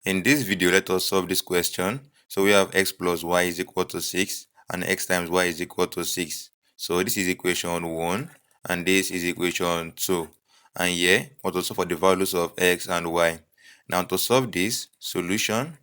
In this video, let us solve this question. So we have x plus y is equal to 6 and x times y is equal to 6. So this is equation 1 and this is equation 2. And here, we want to solve for the values of x and y. Now to solve this, solution,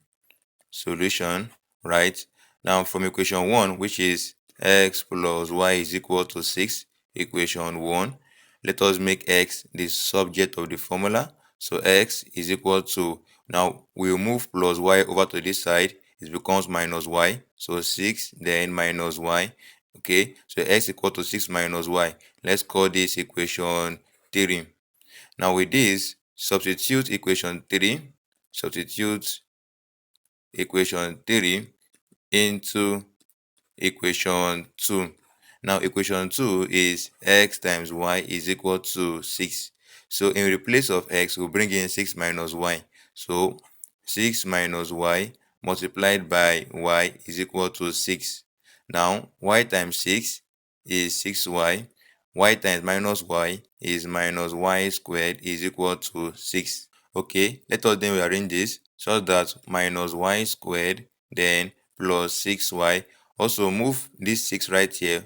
right? Now from equation 1, which is x plus y is equal to 6, equation 1, let us make x the subject of the formula. So x is equal to, now we'll move plus y over to this side, it becomes minus y. So 6 then minus y. Okay, so x equal to 6 minus y. Let's call this equation 3. Now with this, substitute equation 3 into equation 2. Now equation 2 is x times y is equal to 6. So in place of x, we'll bring in 6 minus y. So 6 minus y multiplied by y is equal to 6. Now y times 6 is 6y. Y times minus y is minus y squared is equal to 6. Okay, let us then rearrange this so that minus y squared then plus 6y. Also move this 6 right here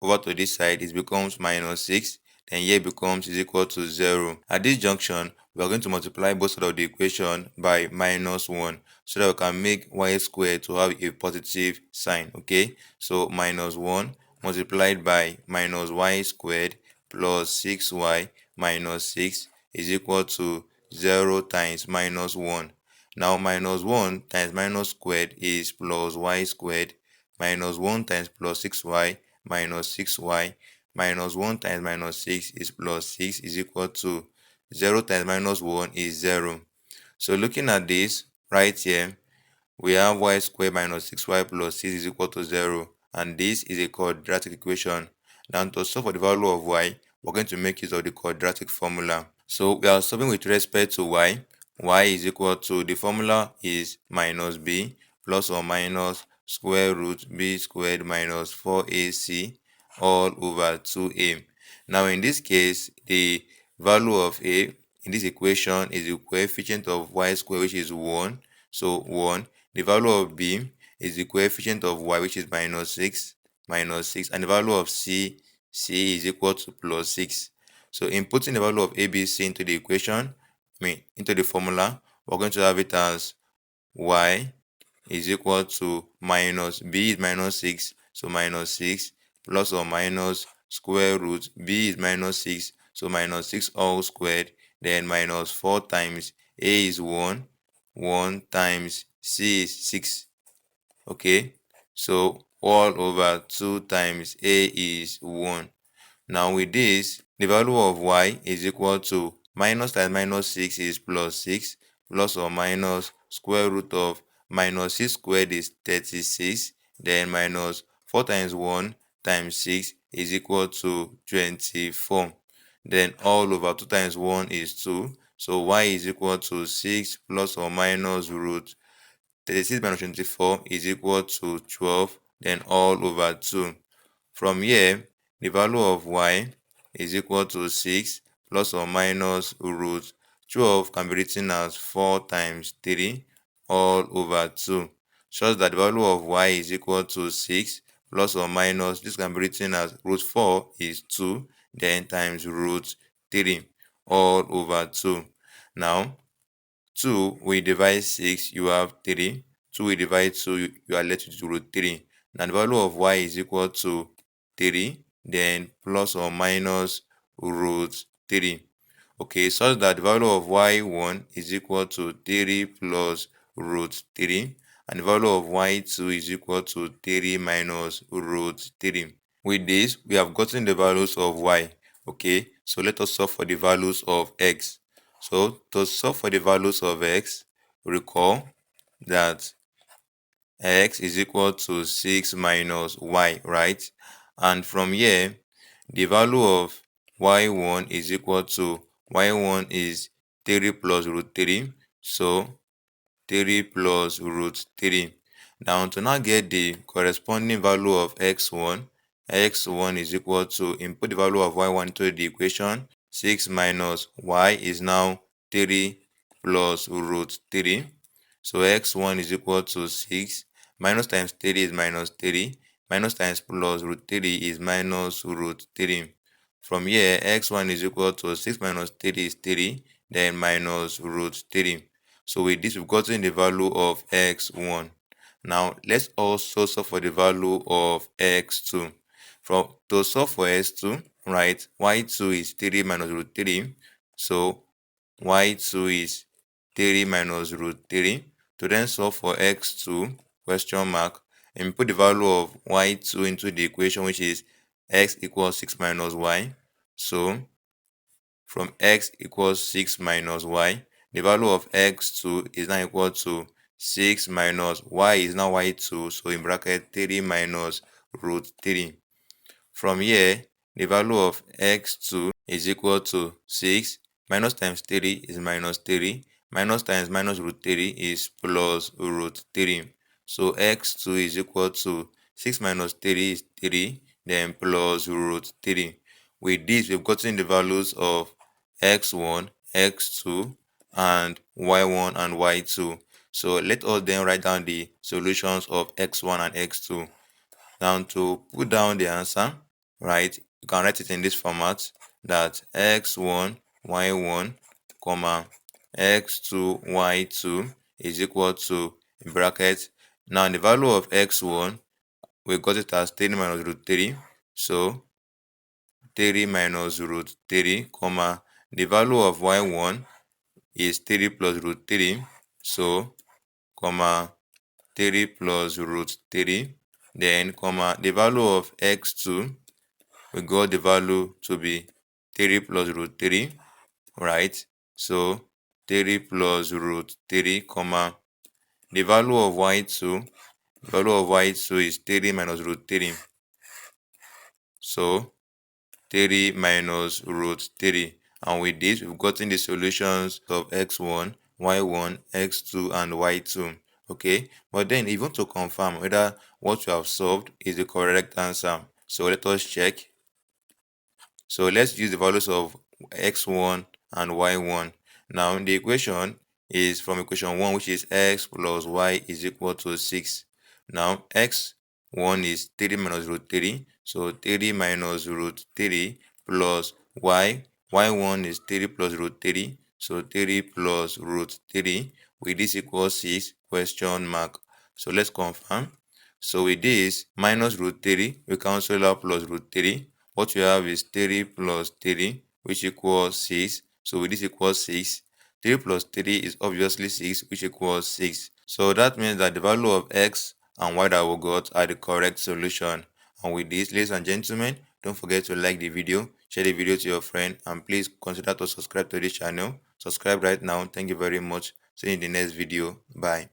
over to this side, it becomes minus 6, then here becomes is equal to 0. At this junction, we are going to multiply both sides of the equation by minus 1 so that we can make y squared to have a positive sign. Okay, so minus 1 multiplied by minus y squared plus 6y minus 6 is equal to 0 times minus 1. Now minus 1 times minus squared is plus y squared, minus 1 times plus 6y minus 6y, minus 1 times minus 6 is plus 6 is equal to 0 times minus 1 is 0. So looking at this right here, we have y squared minus 6y plus 6 is equal to 0, and this is a quadratic equation. Now to solve for the value of y, we're going to make use of the quadratic formula. So we are solving with respect to y. Y is equal to, the formula is minus b plus or minus square root b squared minus 4ac all over 2a. Now in this case, the value of a in this equation is the coefficient of y squared, which is 1. So 1. The value of b is the coefficient of y, which is minus 6, and the value of c is equal to plus 6. So inputting the value of ABC into the equation, into the formula, we're going to have it as y is equal to minus b is minus 6, so minus 6 plus or minus square root b is minus 6, so minus 6 all squared, then minus 4 times a is 1 times c is 6. Okay, so all over 2 times a is 1. Now with this, the value of y is equal to minus times minus 6 is plus 6, plus or minus square root of minus 6 squared is 36, then minus 4 times 1 times 6 is equal to 24. Then all over 2 times 1 is 2. So y is equal to 6 plus or minus root 36 minus 24 is equal to 12, then all over 2. From here, the value of y is equal to 6 plus or minus root 12 can be written as 4 times 3 all over 2, such that the value of y is equal to 6 plus or minus, this can be written as root 4 is 2, then times root 3 all over 2. Now, 2 we divide 6, you have 3. 2 we divide 2, you are left with root 3. Now the value of y is equal to 3, then plus or minus root 3. Okay, such that the value of y1 is equal to 3 plus root 3, and the value of y2 is equal to 3 minus root 3. With this, we have gotten the values of y. Okay, so let us solve for the values of x. So to solve for the values of x, recall that x is equal to 6 minus y, right? And from here, the value of y1 is equal to, y1 is 3 plus root 3, so 3 plus root 3. Now to now get the corresponding value of x1, x1 is equal to, input the value of y1 into the equation, 6 minus y is now 3 plus root 3. So x1 is equal to 6. Minus times 3 is minus 3. Minus times plus root 3 is minus root 3. From here, x1 is equal to 6 minus 3 is 3, then minus root 3. So with this, we've gotten the value of x1. Now, let's also solve for the value of x2. To solve for x2, right, y2 is 3 minus root 3. So y2 is 3 minus root 3. To then solve for x2, question mark, and put the value of y2 into the equation, which is x equals 6 minus y. So from x equals 6 minus y, the value of x2 is now equal to 6 minus y is now y2, so in bracket 3 minus root 3. From here, the value of x2 is equal to 6 minus times 3 is minus 3, minus times minus root 3 is plus root 3. So x2 is equal to 6 minus 3 is 3, then plus root 3. With this, we've gotten the values of x1, x2, and y1 and y2. So let us then write down the solutions of x1 and x2. Now to put down the answer, right, you can write it in this format, that x1, y1, comma, x2, y2 is equal to, in bracket, now the value of x1, we got it as 3 minus root 3, so 3 minus root 3, comma, the value of y1 is 3 plus root 3, so, comma, 3 plus root 3, then, comma, the value of x2, we got the value to be 3 plus root 3, right? So 3 plus root 3, comma, the value of y2 is 3 minus root 3. So 3 minus root 3. And with this, we've gotten the solutions of x1, y1, x2, and y2. Okay, but then if you want to confirm whether what you have solved is the correct answer, so let us check. So let's use the values of x1 and y1. Now the equation is from equation 1, which is x plus y is equal to 6. Now x1 is 3 minus root 3. So 3 minus root 3 plus y1 is 3 plus root 3. So 3 plus root 3. With this equals 6, question mark. So let's confirm. So with this, minus root 3, we cancel out plus root 3. What we have is 3 plus 3, which equals 6. So with this equals 6. 3 plus 3 is obviously 6, which equals 6. So that means that the value of x and y that we got are the correct solution. And with this, ladies and gentlemen, don't forget to like the video, share the video to your friend, and please consider to subscribe to this channel. Subscribe right now. Thank you very much. See you in the next video. Bye.